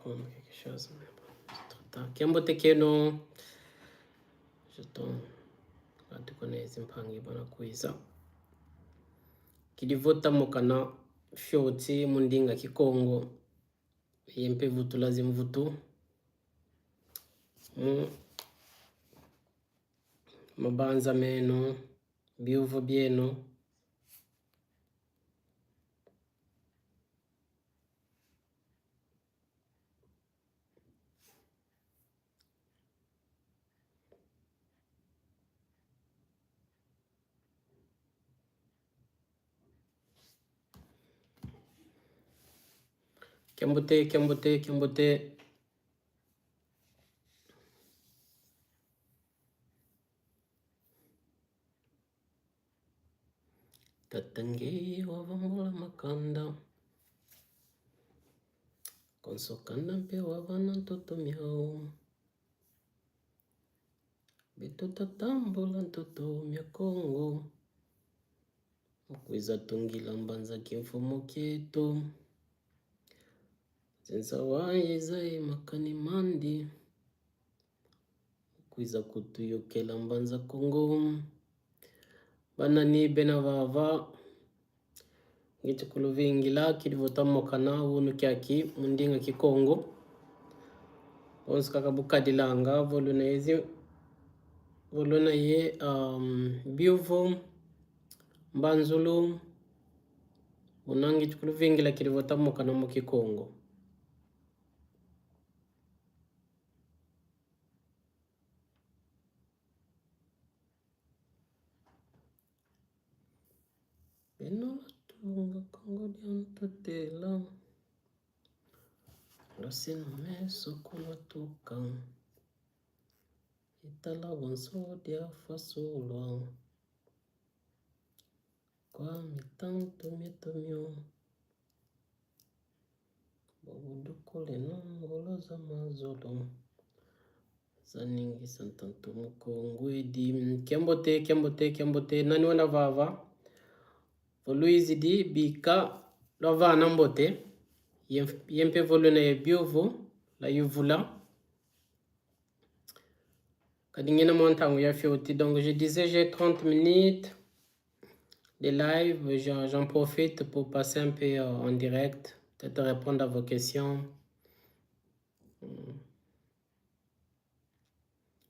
prendre quelque chose. Mais bon, c'est trop tard. Kiambote keno. J'attends. Atukonezi mpangi bana kuiza. Kidivota mokana fyoti mundinga kikongo. Yempe vutu lazim vutu. Mabanza meno. Biuvo bieno. Kiambote. Tatangi wavamula makanda. Konsokanda mpe wavana ntoto miao. Beto tatambula ntoto mia Kongo. Mkwiza tungila mbanza kimfumo kieto. Zenza wae zai makani mandi. Mkwiza kutuyokela mbanza Kongo. Banani bena vava. Ngichukulu vingila kidivota mokana wunu kiaki mundinga kikongo. Onsi kakabukadilanga voluna yezi. Voluna ye biuvo. Mbanzulu. Unangi chukulu vingila kidivota mokana mo kikongo. Beno tunga Kongo diantotela. Losino meso kuna tuka. Itala wanso dia fasolwa. Kwa mitanto mitomyo. Babuduko leno ngoloza mazolo. Zaningi santanto mukongo edi. Kiambote. Nani wana vava. Voluizi di bika. Lova nambote. Yempe voluna ye biovo. La yuvula. Kadingena montango ya fioti. Donc je disais j'ai 30 minutes de live. J'en profite pour passer un peu en direct. Peut-être répondre à vos questions.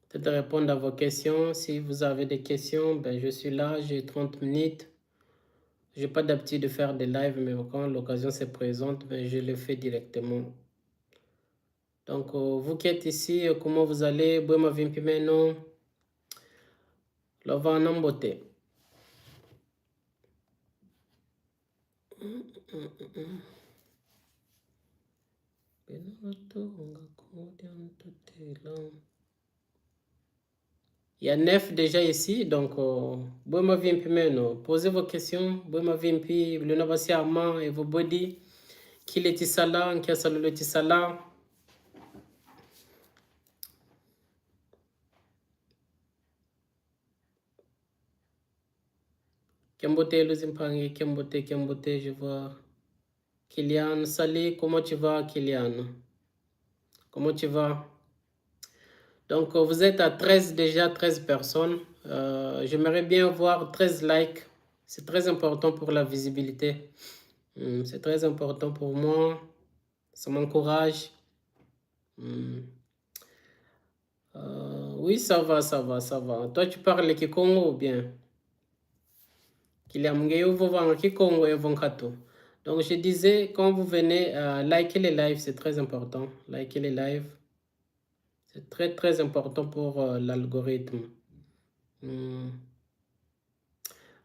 Peut-être répondre à vos questions. Si vous avez des questions, ben je suis là. J'ai 30 minutes. Je n'ai pas d'habitude de faire des lives, mais quand l'occasion se présente, ben je le fais directement. Donc, vous qui êtes ici, comment vous allez? Boema vimpimeno. Lova nambote. Il y a 9 déjà ici, donc boema vimpimeno. Posez vos questions. Boema vimpi, le nabasi ama et vos body. Qui est tisala, qui a salué le tisala. Kiambote, Luzimpangi, Kiambote, je vois. Kylian, salut, comment tu vas, Kylian? Comment tu vas? Donc, vous êtes à 13 déjà, 13 personnes. J'aimerais bien voir 13 likes. C'est très important pour la visibilité. C'est très important pour moi. Ça m'encourage. Oui, ça va. Toi, tu parles Kikongo ou bien? Donc, je disais, quand vous venez, liker les lives, c'est très important. Liker les lives, c'est très, très important pour l'algorithme.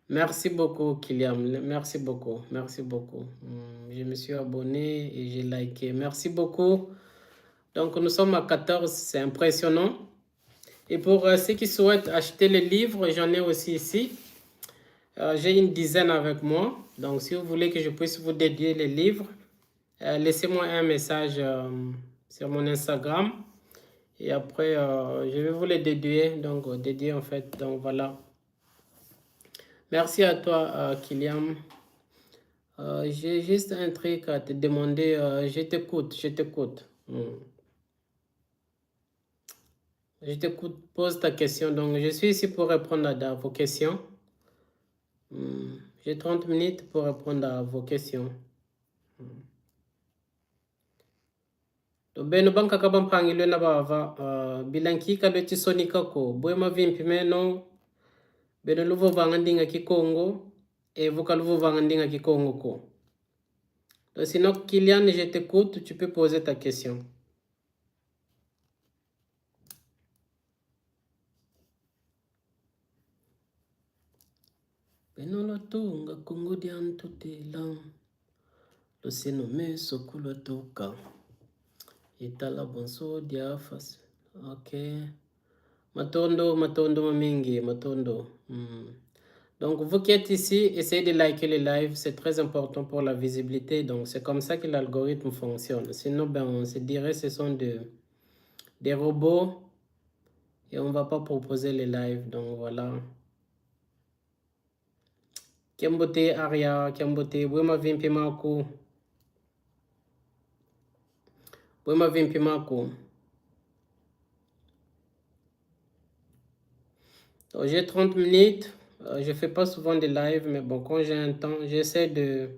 Merci beaucoup, Kylian. Merci beaucoup. Je me suis abonné et j'ai liké. Merci beaucoup. Donc, nous sommes à 14. C'est impressionnant. Et pour ceux qui souhaitent acheter les livres, j'en ai aussi ici. J'ai une dizaine avec moi. Donc, si vous voulez que je puisse vous dédier les livres, laissez-moi un message sur mon Instagram. Et après, je vais vous les dédier. Donc, dédier en fait. Donc, voilà. Merci à toi, Kylian. J'ai juste un truc à te demander. Je t'écoute. Je t'écoute, pose ta question. Donc, je suis ici pour répondre à vos questions. J'ai 30 minutes pour répondre à vos questions. Donc, beno banka kabam pangilwe na bava bilanki kabeti sonika ko boema vimpi meno beno luvo vangandinga ki Congo et voka luvo vangandinga ki Congo ko. Donc, sinon, Kylian, je t'écoute, tu peux poser ta question. Beno lo tunga Congo dian tutela. Lo seno me sokulo toka. Itala bonso dia fas. Ok. Matondo mamingi, matondo. Donc, vous qui êtes ici, essayez de liker le live. C'est très important pour la visibilité. Donc, c'est comme ça que l'algorithme fonctionne. Sinon, ben, on se dirait que ce sont des robots et on ne va pas proposer les lives. Donc, voilà. Kembote Aria, Kembote, Bwema Vimpi Mako. Bwema Vimpi Mako. J'ai 30 minutes. Je ne fais pas souvent des lives, mais bon, quand j'ai un temps, j'essaie de,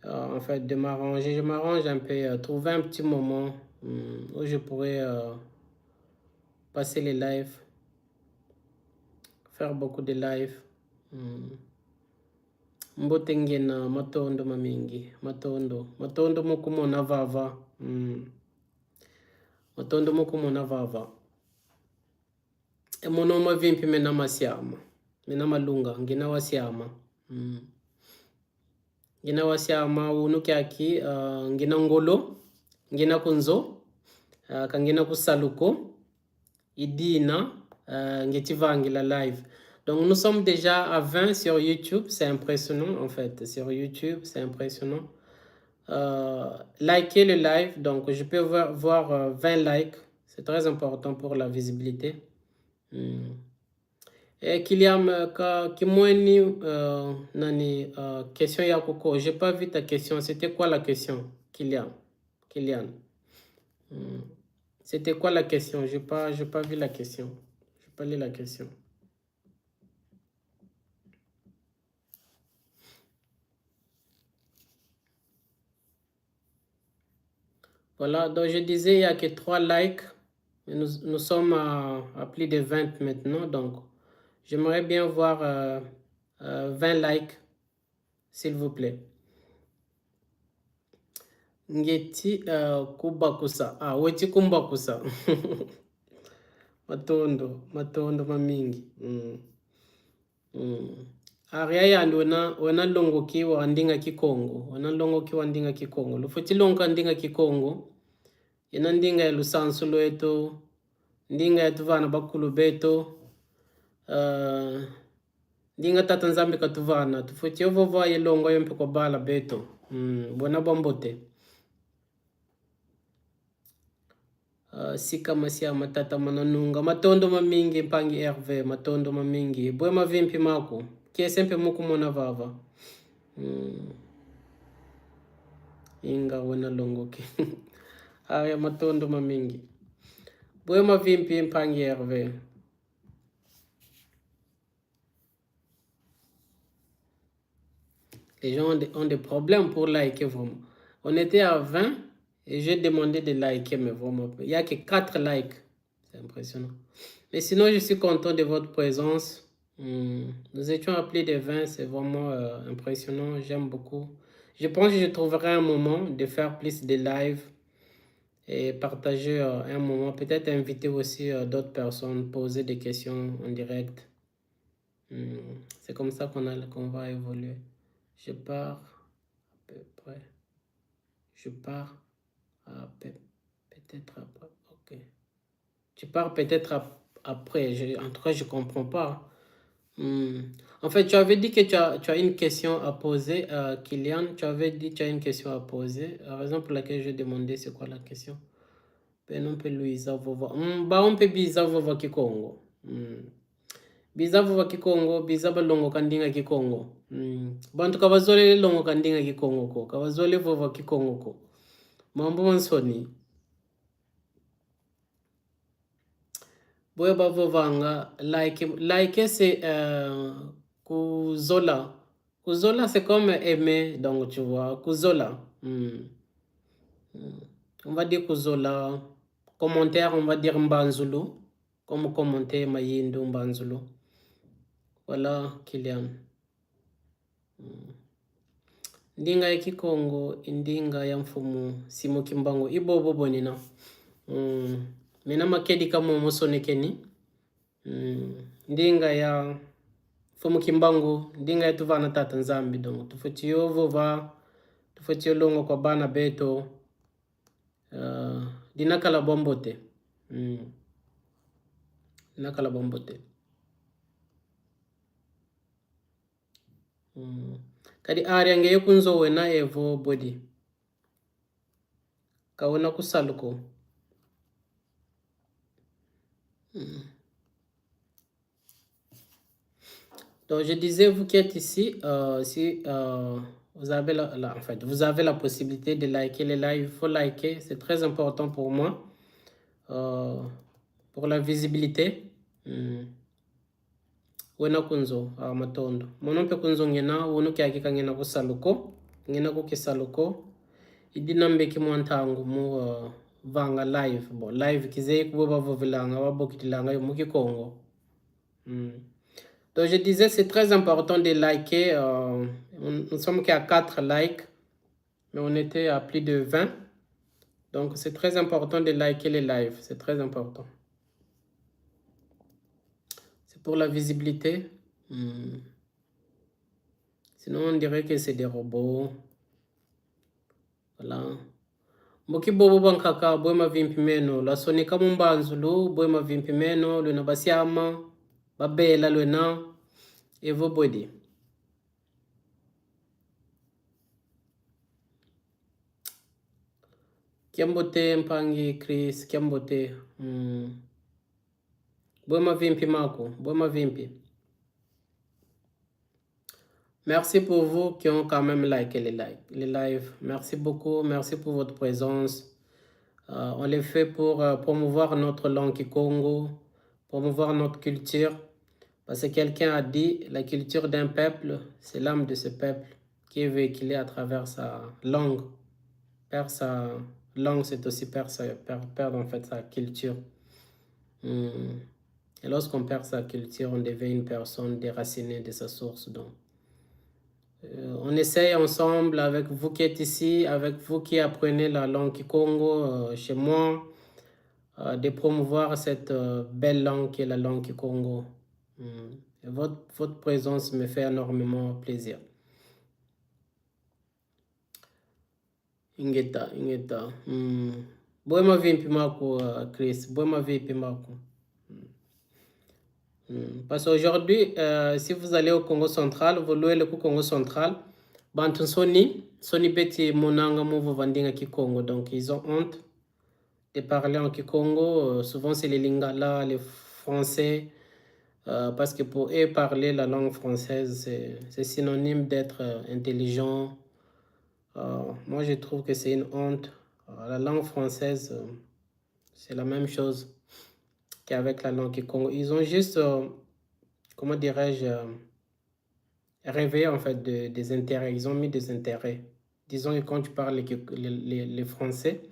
en fait, de m'arranger. Je m'arrange un peu, trouver un petit moment où je pourrais passer les lives, faire beaucoup de lives. Mbote ngena matondo mamingi, matondo mukumona vava. Matondo mukumona vava. Monoma vimpi mena masiama, mena malunga, ngina wasiama. Ngina wasiama unuki aki, ngina ngolo, ngina kunzo, kangina kusaluko, idina, ngetivangi la live. Donc nous sommes déjà à 20 sur YouTube, c'est impressionnant en fait, sur YouTube, c'est impressionnant. Likez le live, donc je peux voir 20 likes, c'est très important pour la visibilité. Et Kylian, Kimweni, nani, question Yakoko, j'ai pas vu ta question, c'était quoi la question, Kylian? C'était quoi la question? J'ai pas vu la question, j'ai pas lu la question. Voilà, donc je disais, il n'y a que 3 likes. Nous sommes à plus de 20 maintenant, donc j'aimerais bien voir 20 likes, s'il vous plaît. Ngeti kubakusa. Ah, weti kumbakusa. Matondo mamingi. Aria yandi wana longo ki wa ndinga ki Congo. Wana longo ki wa ndinga ki Congo. Lufuti longa ndinga ki Congo. Ina ndinga ya lusansu lwetu. Ndinga ya tuvana bakulu beto. Ndinga tata nzambi katuvana. Tufuti ovova ye longo yompe kwa bala beto. Bona bombote. Sika masia matata mananunga. Matondo mamingi mpangi RV. Matondo mamingi. Bwema vimpi mako. Kiesempe muku mona vava. Inga wana longo ki. Aya matondo mamingi. Bwema vimpi mpangi RV. Les gens ont des problèmes pour liker vraiment. On était à 20 et j'ai demandé de liker, mais vraiment, il n'y a que 4 likes. C'est impressionnant. Mais sinon, je suis content de votre présence. Nous étions appelés de 20, c'est vraiment impressionnant. J'aime beaucoup. Je pense que je trouverai un moment de faire plus de lives et partager un moment. Peut-être inviter aussi d'autres personnes, poser des questions en direct. C'est comme ça qu'on va évoluer. Je pars à peu près. Je pars peut-être après. Ok. Tu pars peut-être après. En tout cas, je ne comprends pas. En fait, tu avais dit que tu as une question à poser, Kylian. Tu avais dit que tu as une question à poser. La raison pour laquelle je demandais, c'est quoi la question? On peut Louisa Vova. On peut Biza Vova Kikongo. Biza Vova Kikongo, Biza Balongo Kandinga Kikongo. Bantu kabazole longo kandinga Kikongo ko. Kabazole Vova Kikongo ko. Mambo Sony. Boya Bavovanga, like c'est Kuzola. Kuzola, c'est comme aimer, donc tu vois. Kuzola. On va dire Kuzola. Commentaire, on va dire Mbanzulu. Comme commenter Mayindu Mbanzulu. Voilà, Kylian. Ndinga ya Kikongo, indinga ya mfumu Simo Kimbangu. Ibo bobo nina. Mina makedi kama musonekeni. Ndinga ya mfumu Kimbangu, ndinga ya tuvana tata nzambi. Donc tufutiyo vova, tufutiyo longo kwa bana beto. Dinakala bombote. Dinakala bombote. Kadi ari ange yokunzo wena evo body. Kawona kusaluko. Donc je disais, vous qui êtes ici, si vous avez en fait, vous avez la possibilité de liker les lives, il faut liker, c'est très important pour moi, pour la visibilité. Wena kunzo matondo. Monompe kunzo ngena wono kyakika ngena kusaluko, ngena kukisaluko. Idinambe kimwantangu mu vanga live, bon live kizei kuboba vovilanga wabokitilanga yo muki Congo. Donc je disais, c'est très important de liker. Nous sommes qu'à 4 likes, mais on était à plus de 20. Donc c'est très important de liker les lives, c'est très important. C'est pour la visibilité. Sinon on dirait que c'est des robots. Voilà. Mboki bobo bankaka boema vimpimeno la sonika mumbanzulu boema vimpimeno luna basiama babela luna everybody. Kiambote mpangi Chris kiambote boema vimpi mako boema vimpi. Merci pour vous qui ont quand même liké les lives. Merci beaucoup, merci pour votre présence. On les fait pour promouvoir notre langue Congo, promouvoir notre culture. Parce que quelqu'un a dit, la culture d'un peuple, c'est l'âme de ce peuple qui est véhiculée à travers sa langue. Perdre sa langue, c'est aussi perdre en fait sa culture. Et lorsqu'on perd sa culture, on devient une personne déracinée de sa source. Donc, on essaye ensemble avec vous qui êtes ici, avec vous qui apprenez la langue Kikongo chez moi, de promouvoir cette belle langue qui est la langue Kikongo. Votre présence me fait énormément plaisir. Ingeta. Boema vimpi mako Chris, boema vimpi mako. Parce qu'aujourd'hui, si vous allez au Congo central, vous louez le Congo central, Bantu Sony Beti Monanga Mouvo Vandinga Kikongo, donc ils ont honte de parler en Kikongo. Souvent c'est les Lingala, les Français, parce que pour eux parler la langue française c'est synonyme d'être intelligent. Moi je trouve que c'est une honte. La langue française c'est la même chose qu'avec la langue Kikongo. Ils ont juste, comment dirais-je, rêvé en fait des intérêts. Ils ont mis des intérêts. Disons que quand tu parles les Français,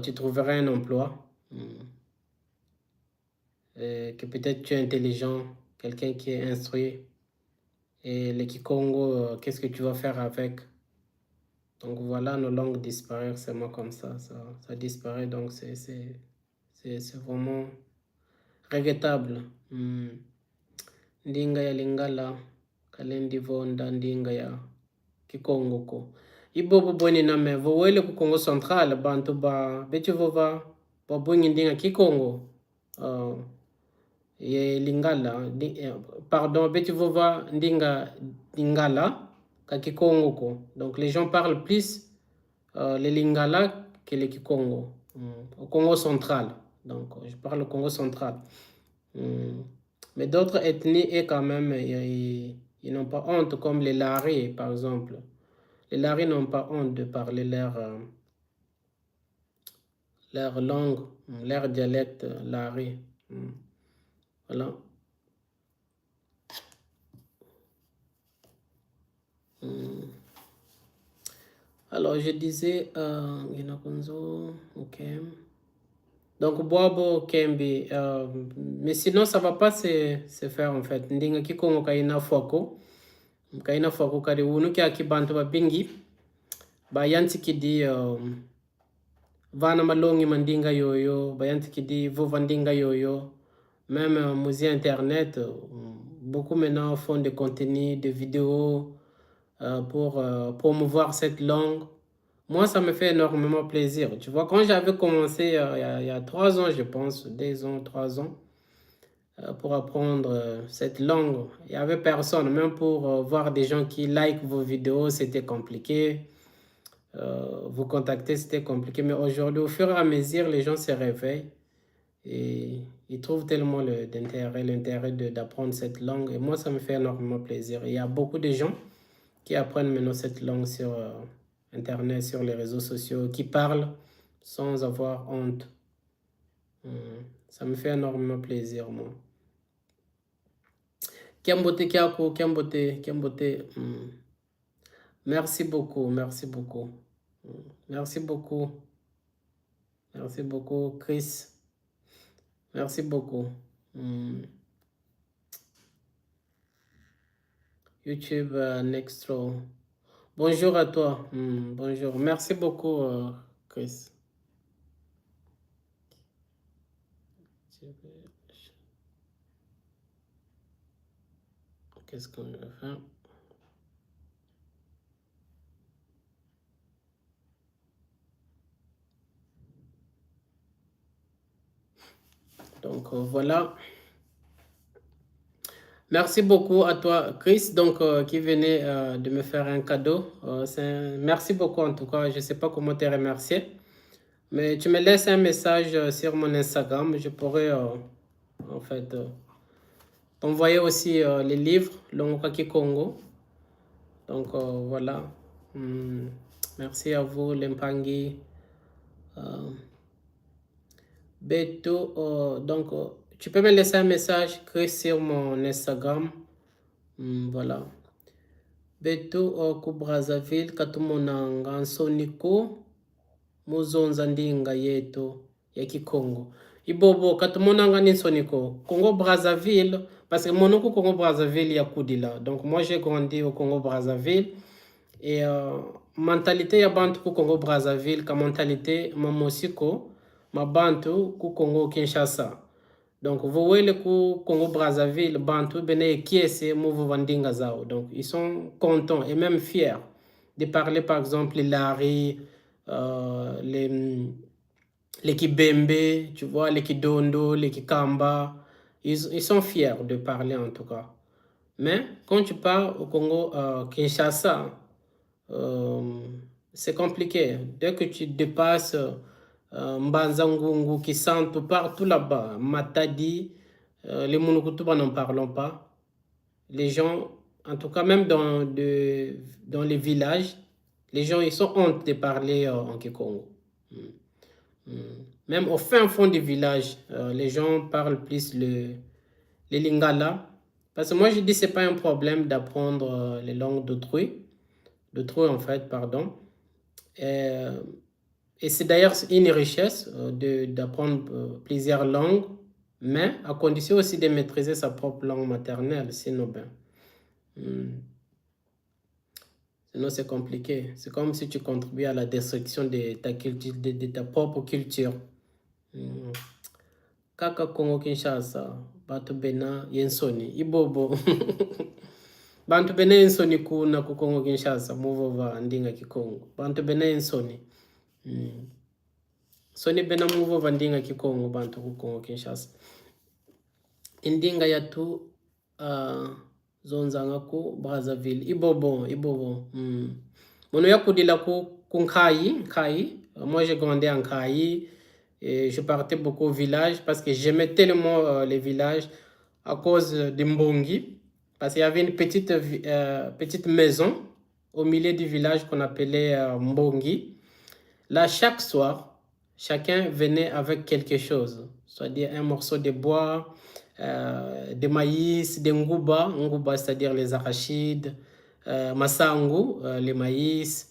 tu trouverais un emploi. Que peut-être tu es intelligent, quelqu'un qui est instruit. Et le Kikongo, qu'est-ce que tu vas faire avec? Donc voilà, nos langues disparaissent seulement comme ça. Ça disparaît, donc c'est vraiment regrettable. Ndinga ya Lingala, Kalendi Vonda, Ndinga ya Kikongo ko. Ibo boni na me voele ku Congo central bantu ba beti vova ba bongi ndinga Kikongo. Ye Lingala, pardon, beti vova ndinga Lingala ka Kikongo ko. Donc les gens parlent plus les Lingala que les Kikongo. Au Congo central. Donc je parle au Congo central. Mais d'autres ethnies, et quand même, ils n'ont pas honte, comme les Laris, par exemple. Les Laris n'ont pas honte de parler leur leur langue, leur dialecte, l'ari. Voilà. Alors, je disais, ok. Donc, Boabo Kembi, mais sinon, ça va pas se faire en fait. Ndinga kikongo kaina fwako, kadi unu kia kibantu ba bingi, ba yanti kidi, vana malongi mandinga yoyo, ba yanti kidi vovandinga yoyo, même musée internet, beaucoup maintenant font des contenus, des vidéos pour promouvoir cette langue. Moi, ça me fait énormément plaisir. Tu vois, quand j'avais commencé il y a 3 ans, je pense, 2 ans, 3 ans, pour apprendre cette langue, il n'y avait personne. Même pour voir des gens qui like vos vidéos, c'était compliqué. Vous contacter, c'était compliqué. Mais aujourd'hui, au fur et à mesure, les gens se réveillent et ils trouvent tellement l'intérêt d'apprendre cette langue. Et moi, ça me fait énormément plaisir. Et il y a beaucoup de gens qui apprennent maintenant cette langue sur Internet, sur les réseaux sociaux, qui parlent sans avoir honte. Ça me fait énormément plaisir, moi. Kiambote Kiako, Kiambote. Merci beaucoup, merci beaucoup. Merci beaucoup. Merci beaucoup, Chris. Merci beaucoup. YouTube Nextro. Bonjour à toi. Bonjour. Merci beaucoup, Chris. Qu'est-ce qu'on va faire? Donc voilà. Merci beaucoup à toi, Chris, donc qui venait de me faire un cadeau. Merci beaucoup en tout cas. Je ne sais pas comment te remercier. Mais tu me laisses un message sur mon Instagram. Je pourrais en fait t'envoyer aussi les livres, Longwaki Congo. Donc voilà. Merci à vous, Lempangi. Beto, donc tu peux me laisser un message, Chris, sur mon Instagram. Voilà. Beto ku Brazzaville katumonanga nsoniko muzonza ndinga yetu ya Kikongo. Ibobo katumonanga ni nsoniko Congo Brazzaville parce que mon Congo Brazzaville ya kudila. Donc moi j'ai grandi au Congo Brazzaville et mentalité ya bantu ku Congo Brazzaville ka mentalité mamosiko ma bantu ku Congo Kinshasa. Donc, vous voyez le Congo Brazzaville, Bantu, Bene, Kiese, Mouvo Vandinga Zao. Donc, ils sont contents et même fiers de parler, par exemple, les Lari, les Kibembe, tu vois, les Kidondo, les Kikamba. Ils sont fiers de parler en tout cas. Mais quand tu pars au Congo Kinshasa, c'est compliqué. Dès que tu dépasses Mbanzangungu, Kisanto, partout là-bas, Matadi, les Monokutuba n'en parlons pas. Les gens, en tout cas même dans les villages, les gens ils sont honte de parler en Kikongo. Même au fin fond du village, les gens parlent plus les Lingala. Parce que moi je dis c'est pas un problème d'apprendre les langues d'autrui en fait, pardon. Et c'est d'ailleurs une richesse d'apprendre plusieurs langues, mais à condition aussi de maîtriser sa propre langue maternelle, sinon sinon c'est compliqué. C'est comme si tu contribues à la destruction de ta culture, de ta propre culture. Kaka Congo Kinshasa, Batu Bena Yensoni, Ibobo. Bantu Bena Yensoni kuna ku Congo Kinshasa, Muvova Ndinga Kikongo. Bantu Bena Yensoni. Soni Bena Muvova Ndinga Kikongo, Bantu ku Congo Kinshasa. Indinga Yatu Zonzanga ku Brazzaville, Ibobo. Mono yakudila ku Nkayi. Moi j'ai grandi en Nkayi. Et je partais beaucoup au village parce que j'aimais tellement les villages à cause de Mbongi. Parce qu'il y avait une petite maison au milieu du village qu'on appelait Mbongi. Là, chaque soir, chacun venait avec quelque chose, c'est-à-dire un morceau de bois, de maïs, de ngouba, c'est-à-dire les arachides, masangu, les maïs.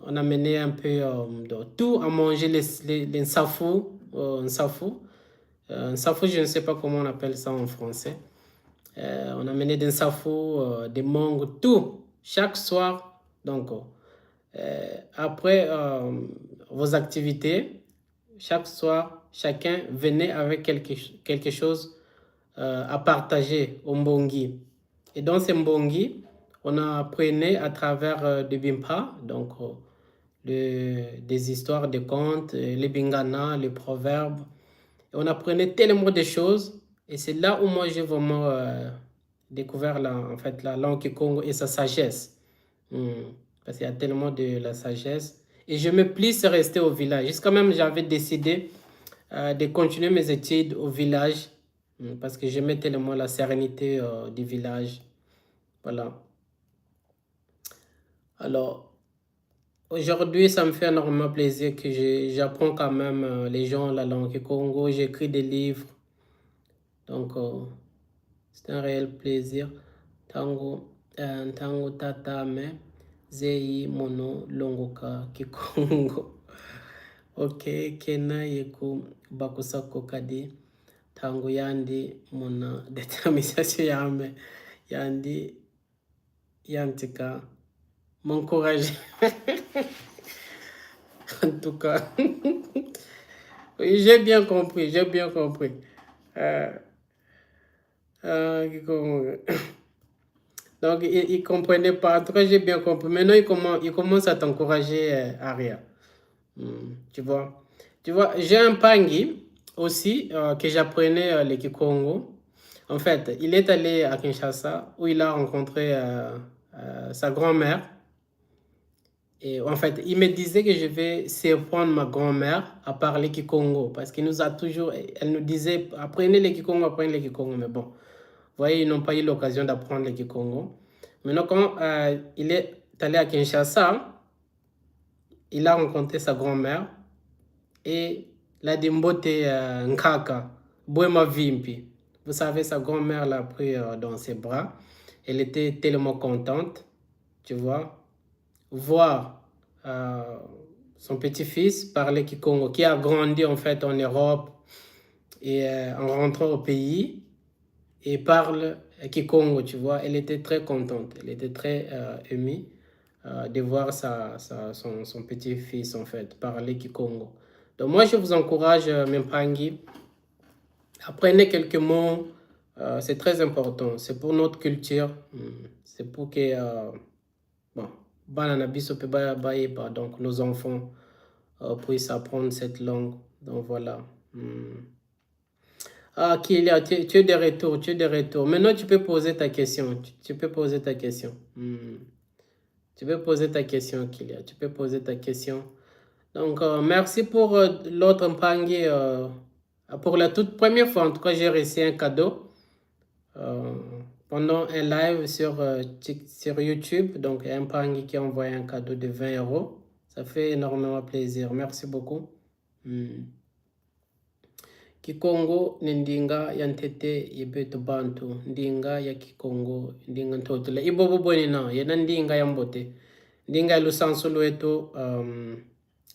On amenait un peu de tout à manger, les nsafou, nsafou, je ne sais pas comment on appelle ça en français. On amenait des nsafou, des mangues, tout, chaque soir. Donc, après vos activités, chaque soir, chacun venait avec quelque chose à partager au mbongi. Et dans ce mbongi, on apprenait à travers des bimpa, donc des histoires, des contes, les bingana, les proverbes. Et on apprenait tellement de choses. Et c'est là où moi j'ai vraiment découvert en fait, la langue Kikongo et sa sagesse. Parce qu'il y a tellement de la sagesse. Et je me plisse à rester au village. Jusqu'à même, j'avais décidé de continuer mes études au village. Parce que j'aimais tellement la sérénité du village. Voilà. Alors, aujourd'hui, ça me fait énormément plaisir que j'apprends quand même les gens la langue Congo. J'écris des livres. Donc, c'est un réel plaisir. Tango tatame zei mono longoka kikongo. Ok, kena yeku bakusako kadi. Tango yandi mona détermination yame. Yandi yantika. M'encourager. En tout cas, oui, j'ai bien compris, j'ai bien compris. Donc, il ne comprenait pas. En tout cas, j'ai bien compris. Maintenant, il commence à t'encourager, Aria. Tu vois. Tu vois, j'ai un pangui aussi que j'apprenais le Kikongo. En fait, il est allé à Kinshasa où il a rencontré sa grand-mère. Et en fait, il me disait que je vais surprendre ma grand-mère à parler Kikongo parce qu'il nous a toujours, elle nous disait apprenez le Kikongo, apprenez le Kikongo. Mais bon, vous voyez, ils n'ont pas eu l'occasion d'apprendre le Kikongo. Maintenant, quand il est allé à Kinshasa, il a rencontré sa grand-mère et la Dimbote Nkaka, Boema Vimpi. Vous savez, sa grand-mère l'a pris dans ses bras. Elle était tellement contente, tu vois, voir son petit-fils parler Kikongo, qui a grandi en fait en Europe et en rentrant au pays et parle Kikongo, tu vois. Elle était très contente, elle était très émue de voir son petit-fils en fait parler Kikongo. Donc moi je vous encourage, Mempangi, apprenez quelques mots, c'est très important, c'est pour notre culture, c'est pour que bon, donc nos enfants puissent apprendre cette langue. Donc voilà. Ah, Kylia, tu es de retour, tu es de retour. Maintenant, tu peux poser ta question. Tu peux poser ta question. Tu peux poser ta question, Kylia. Tu peux poser ta question. Donc, merci pour l'autre Mpangi. Pour la toute première fois, en tout cas, j'ai reçu un cadeau pendant un live sur YouTube. Donc, un Mpangi qui a envoyé un cadeau de 20 euros. Ça fait énormément plaisir. Merci beaucoup. Kikongo ni ndinga ya ntete yebeto bantu. Ndinga ya Kikongo, ndinga ntotula. Ibobo boni na, yena ndinga ya mbote. Ndinga ya lusansu lwetu,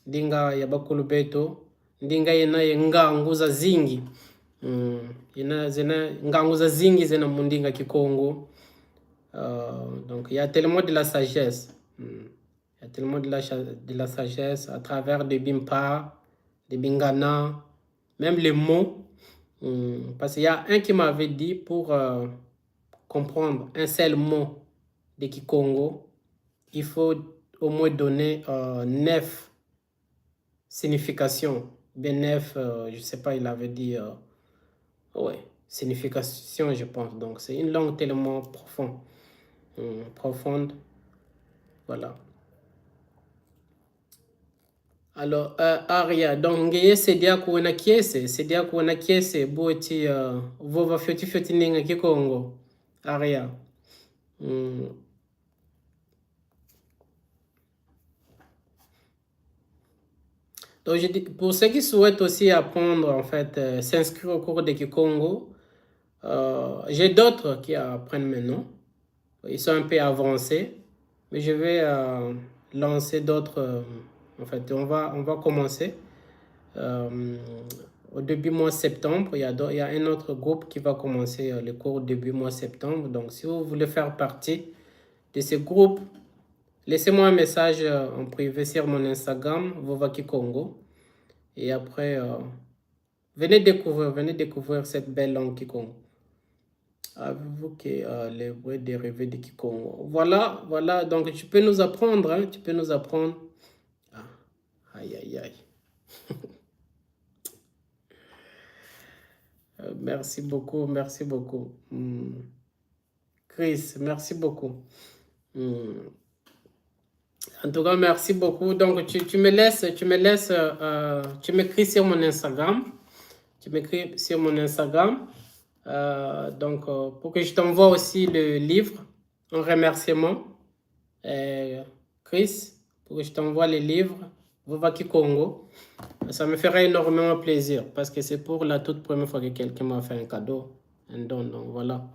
ndinga ya bakulu beto. Ndinga yena ye ngangu za zingi. Yena zena ngangu za zingi zena mundinga Kikongo. Donc il y a tellement de la sagesse. Il y a tellement de la sagesse à travers des bimpa, des bingana, même les mots. Parce qu'il y a un qui m'avait dit pour comprendre un seul mot de Kikongo, il faut au moins donner 9 significations. Bien 9, je ne sais pas, il avait dit, ouais, signification, je pense. Donc c'est une langue tellement profonde. Profonde. Voilà. Alors, Aria, donc sedia kuona kiese boti vova fyoti ninga Kikongo. Aria. Donc, pour ceux qui souhaitent aussi apprendre, en fait, s'inscrire au cours de Kikongo, j'ai d'autres qui apprennent maintenant. Ils sont un peu avancés, mais je vais lancer d'autres. En fait, on va commencer. Au début mois septembre, il y a un autre groupe qui va commencer le cours début mois septembre. Donc, si vous voulez faire partie de ce groupe, laissez-moi un message en privé sur mon Instagram, Vovaki Congo. Et après, venez découvrir cette belle langue Kikongo. Avez-vous que les vrais dérivés de Kikongo? Voilà, voilà. Donc, tu peux nous apprendre, hein, tu peux nous apprendre. Ah, aïe, aïe, aïe. Merci beaucoup, merci beaucoup. Chris, merci beaucoup. En tout cas, merci beaucoup. Donc, tu m'écris sur mon Instagram. Tu m'écris sur mon Instagram. Pour que je t'envoie aussi le livre en remerciement. Chris, pour que je t'envoie le livre, Vovaki Congo. Ça me ferait énormément plaisir parce que c'est pour la toute première fois que quelqu'un m'a fait un cadeau, un don. Donc voilà.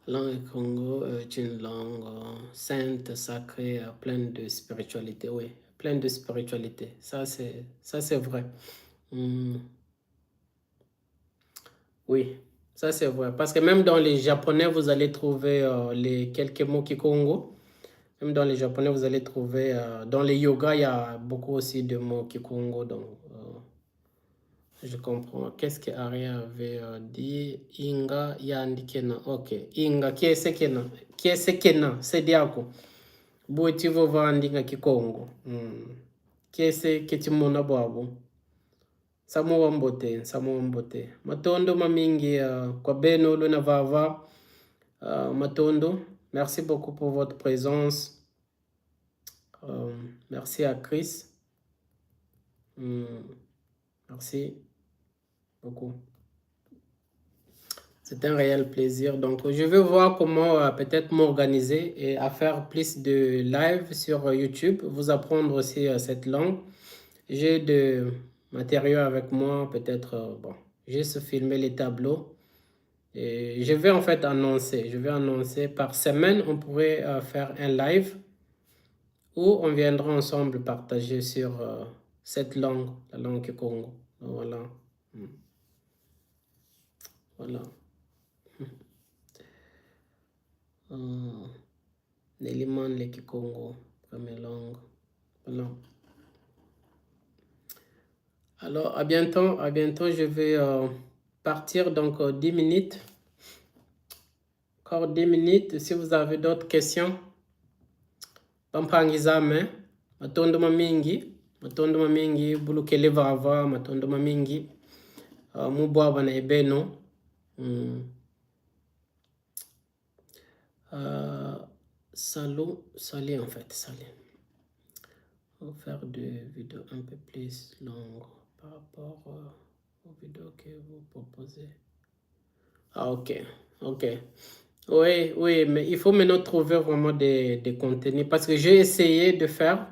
Langue Congo est une langue sainte, sacrée, pleine de spiritualité. Oui, pleine de spiritualité. Ça, c'est vrai. Oui, ça c'est vrai. Parce que même dans les japonais, vous allez trouver les quelques mots Kikongo. Même dans les japonais, vous allez trouver... dans les yoga, il y a beaucoup aussi de mots Kikongo. Donc, je comprends. Qu'est-ce que Aria avait dit? Inga yandikena. Ok. Inga, qui est ce kena? Qui est ce kena? C'est diako. Bouti vovandinga Kikongo. Qui est ce que tu m'en as boabo? Samo wambote. Matondo mamingi kwa beno luna vava. Matondo, merci beaucoup pour votre présence. Merci à Chris. Merci beaucoup. C'est un réel plaisir. Donc, je vais voir comment peut-être m'organiser et à faire plus de live sur YouTube, vous apprendre aussi cette langue. J'ai de matériaux avec moi, peut-être, bon, juste filmer les tableaux. Et je vais en fait annoncer par semaine, on pourrait faire un live où on viendra ensemble partager sur cette langue, la langue Kikongo. Voilà. Voilà. Neliman le Kikongo, première langue. Voilà. Alors, à bientôt, je vais partir, donc 10 minutes. Encore 10 minutes, si vous avez d'autres questions. Pampangizame, matondo mamingi, bulukele vava, matondo mamingi, mubwaba na ebeno. Salé en fait, salé. On va faire des vidéos un peu plus longues par rapport aux vidéos que vous proposez. Ah, ok. Oui, mais il faut maintenant trouver vraiment des contenus parce que j'ai essayé de faire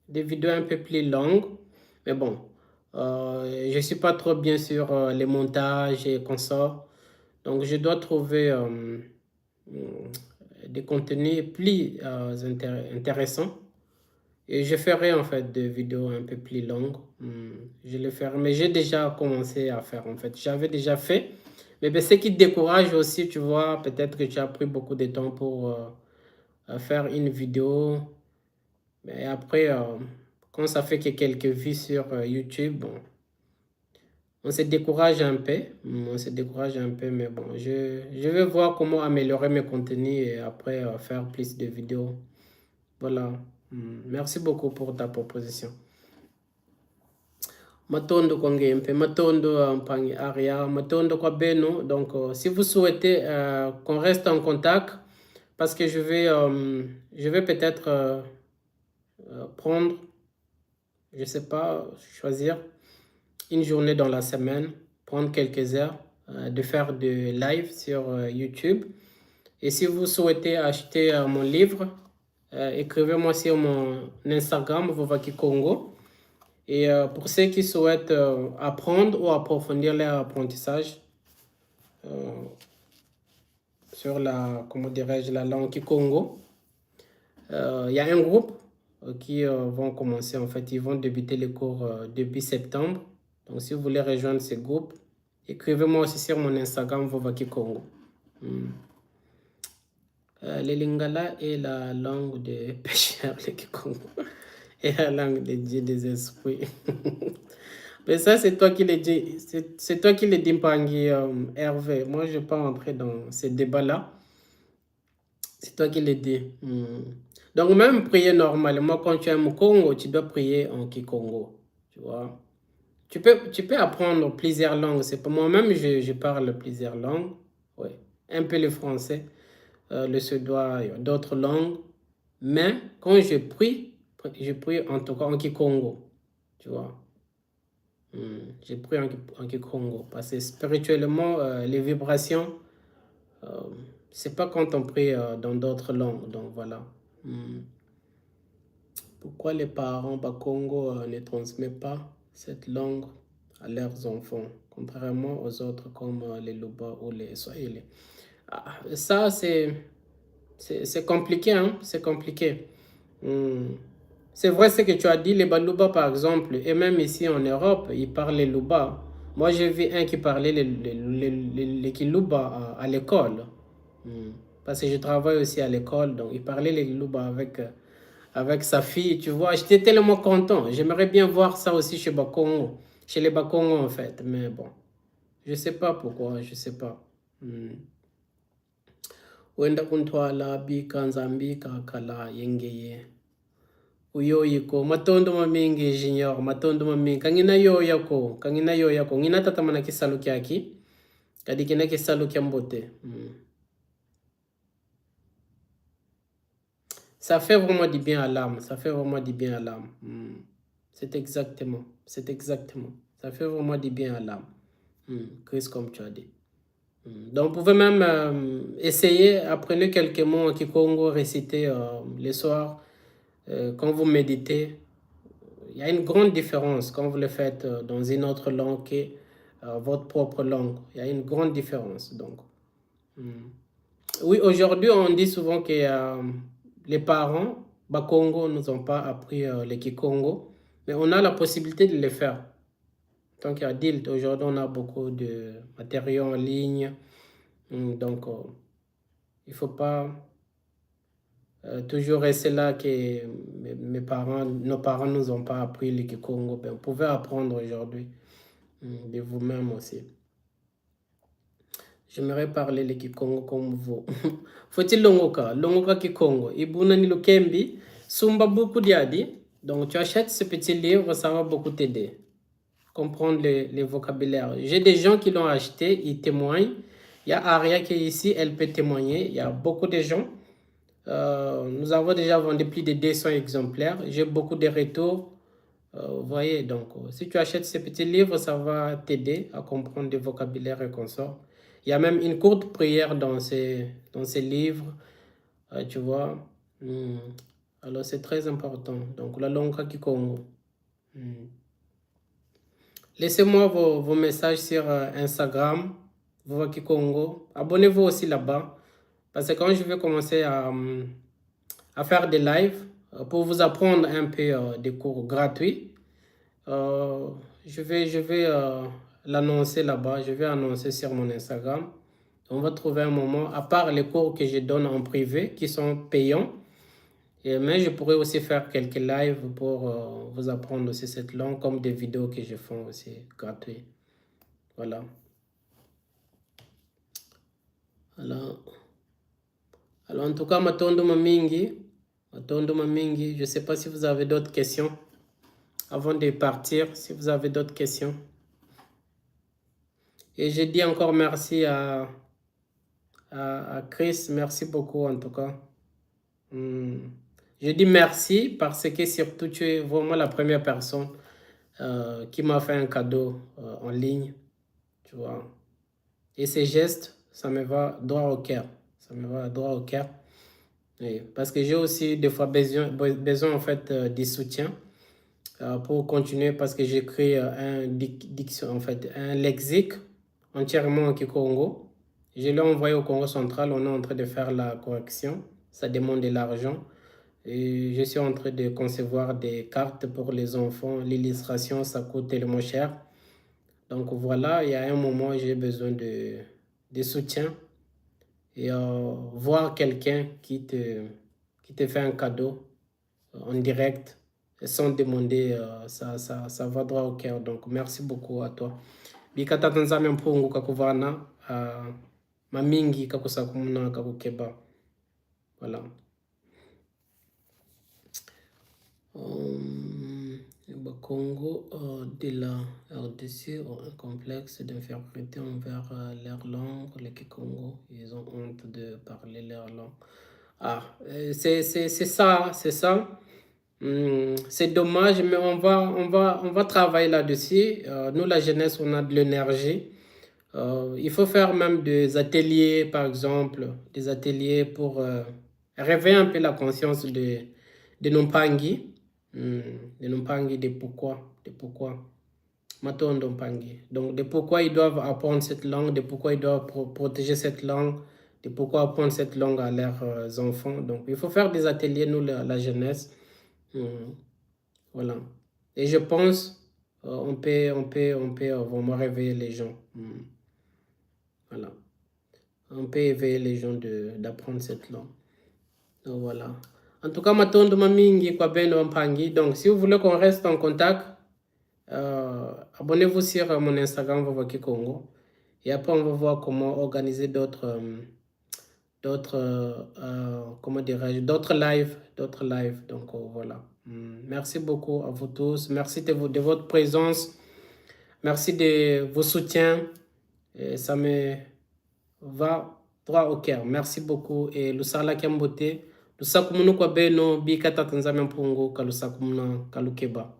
des vidéos un peu plus longues, mais bon, je ne suis pas trop bien sur les montages et comme ça. Donc, je dois trouver des contenus plus intéressants. Et je ferai en fait des vidéos un peu plus longues. Je le ferai, mais j'ai déjà commencé à faire en fait. J'avais déjà fait. Mais ben, ce qui décourage aussi, tu vois, peut-être que tu as pris beaucoup de temps pour faire une vidéo. Mais après, quand ça fait que quelques vues sur YouTube, bon, on se décourage un peu. Mais bon, je vais voir comment améliorer mes contenus et après faire plus de vidéos. Voilà. Merci beaucoup pour ta proposition. Matondo kwa ngempe, matondo mpangi aria, matondo kwa beno. Donc, si vous souhaitez qu'on reste en contact, parce que je vais peut-être prendre, je sais pas, choisir une journée dans la semaine, prendre quelques heures, de faire de live sur YouTube. Et si vous souhaitez acheter mon livre, écrivez-moi sur mon Instagram, Vovaki Congo. Et pour ceux qui souhaitent apprendre ou approfondir leur apprentissage sur la, comment dirais-je, la langue Kikongo, il y a un groupe qui vont commencer, en fait, ils vont débuter les cours début septembre. Donc, si vous voulez rejoindre ce groupe, écrivez-moi aussi sur mon Instagram, Vovaki Congo. Le Lingala est la langue des pécheurs, le Kikongo, et la langue des dieux des esprits. Mais ça, c'est toi qui le dis, c'est toi qui le dis, Pangui, Hervé. Moi, je ne vais pas entrer dans ces débats-là. C'est toi qui le dis. Donc, même prier normalement, quand tu es au Congo, tu dois prier en Kikongo. Tu vois. Tu peux apprendre plusieurs langues. C'est pour moi-même, je parle plusieurs langues. Oui. Un peu le français, le suédois, d'autres langues. Mais quand je prie en tout cas en Kikongo. Tu vois. J'ai pris en Kikongo parce que spirituellement, les vibrations, c'est pas quand on prie dans d'autres langues. Donc voilà. Pourquoi les parents Bakongo ne transmettent pas cette langue à leurs enfants, contrairement aux autres comme les Luba ou les Swahili? Ça, c'est compliqué, hein? C'est compliqué. C'est vrai ce que tu as dit, les Baluba par exemple, et même ici en Europe, ils parlent les Luba. Moi, j'ai vu un qui parlait les Kiluba à l'école. Parce que je travaille aussi à l'école, donc il parlait les Kiluba avec sa fille, tu vois. J'étais tellement content. J'aimerais bien voir ça aussi chez Bakongo, chez les Bakongo en fait, mais bon, je sais pas pourquoi, je sais pas. Wenda kuntwala bika nzambika kala yengeye. Uyoyiko matondo mamingi junior matondo mamingi kangina yoya ko ngina tata mana kisalu kyaki kadi kina kisalu kya mbote. Ça fait vraiment du bien à l'âme, ça fait vraiment du bien à l'âme. C'est exactement, ça fait vraiment du bien à l'âme. Chris, comme tu as dit. Donc vous pouvez même essayer, apprenez quelques mots en Kikongo, réciter le soir quand vous méditez. Il y a une grande différence quand vous le faites dans une autre langue que votre propre langue. Il y a une grande différence. Donc, oui, aujourd'hui, on dit souvent que les parents Bakongo ne nous ont pas appris le Kikongo, mais on a la possibilité de le faire. Donc, il y a DILT. Aujourd'hui, on a beaucoup de matériaux en ligne. Donc, il ne faut pas toujours rester là que nos parents ne nous ont pas appris le Kikongo. Ben, vous pouvez apprendre aujourd'hui de vous-même aussi. J'aimerais parler le Kikongo comme vous. Faut-il Longoka Kikongo. Ibuna ni Lukembi. Sumba beaucoup diadi. Donc tu achètes ce petit livre, ça va beaucoup t'aider. Comprendre les vocabulaires. J'ai des gens qui l'ont acheté, ils témoignent. Il y a Aria qui est ici, elle peut témoigner. Il y a beaucoup de gens. Nous avons déjà vendu plus de 200 exemplaires. J'ai beaucoup de retours. Vous voyez, donc, si tu achètes ce petit livre, ça va t'aider à comprendre des vocabulaires et consorts. Il y a même une courte prière dans ces livres, tu vois. Alors, c'est très important. Donc, la langue Kikongo. Laissez-moi vos messages sur Instagram, Vovaki Congo. Abonnez-vous aussi là-bas. Parce que quand je vais commencer à faire des lives pour vous apprendre un peu des cours gratuits, je vais l'annoncer là-bas. Je vais annoncer sur mon Instagram. On va trouver un moment, à part les cours que je donne en privé qui sont payants. Mais je pourrais aussi faire quelques lives pour vous apprendre aussi cette langue, comme des vidéos que je fais aussi gratuites. Voilà. Alors, en tout cas, Matondo Mamingi, je ne sais pas si vous avez d'autres questions. Avant de partir, si vous avez d'autres questions. Et je dis encore merci à Chris. Merci beaucoup en tout cas. Je dis merci parce que surtout tu es vraiment la première personne qui m'a fait un cadeau en ligne. Tu vois. Et ces gestes, ça me va droit au cœur. Ça me va droit au cœur. Oui, parce que j'ai aussi des fois besoin en fait du soutien pour continuer parce que j'écris en fait, un lexique entièrement en Kikongo. Je l'ai envoyé au Congo central, on est en train de faire la correction. Ça demande de l'argent. Et je suis en train de concevoir des cartes pour les enfants. L'illustration, ça coûte tellement cher. Donc voilà, il y a un moment, j'ai besoin de soutien. Et voir quelqu'un qui te fait un cadeau en direct sans demander, ça va droit au cœur. Donc merci beaucoup à toi. Bikata tanzame mpungu kakuvana, mamingi kakusakumuna kakukeba. Voilà. Congo de la RDC ont un complexe d'infériorité envers leur langue, les Kikongo. Ils ont honte de parler leur langue. Ah, c'est ça, c'est ça. C'est dommage, mais on va travailler là-dessus. Nous, la jeunesse, on a de l'énergie. Il faut faire même des ateliers, par exemple, des ateliers pour réveiller un peu la conscience de nos pangi. De nos pangi, de pourquoi. Matondo pangi. Donc, de pourquoi ils doivent apprendre cette langue, de pourquoi ils doivent protéger cette langue, de pourquoi apprendre cette langue à leurs enfants. Donc, il faut faire des ateliers, nous, la jeunesse. Voilà. Et je pense, on peut vraiment réveiller les gens. Voilà. On peut éveiller les gens d'apprendre cette langue. Donc, voilà. En tout cas, matondo mamingi kwa beno mpangi. Donc, si vous voulez qu'on reste en contact, abonnez-vous sur mon Instagram, Vava Kikongo. Et après, on va voir comment organiser comment dirais-je, d'autres lives. Donc, voilà. Merci beaucoup à vous tous. Merci de votre présence. Merci de vos soutiens. Et ça me va droit au cœur. Merci beaucoup. Et Lusala Kiambote, Lusakumunu kwa beno, bikata tanzame mpungu, kalusakumuna kalukeba.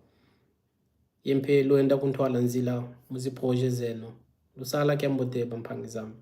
Yempe loenda kuntwala nzila, muzi proje zeno. Lusala Kiambote, bampangizam.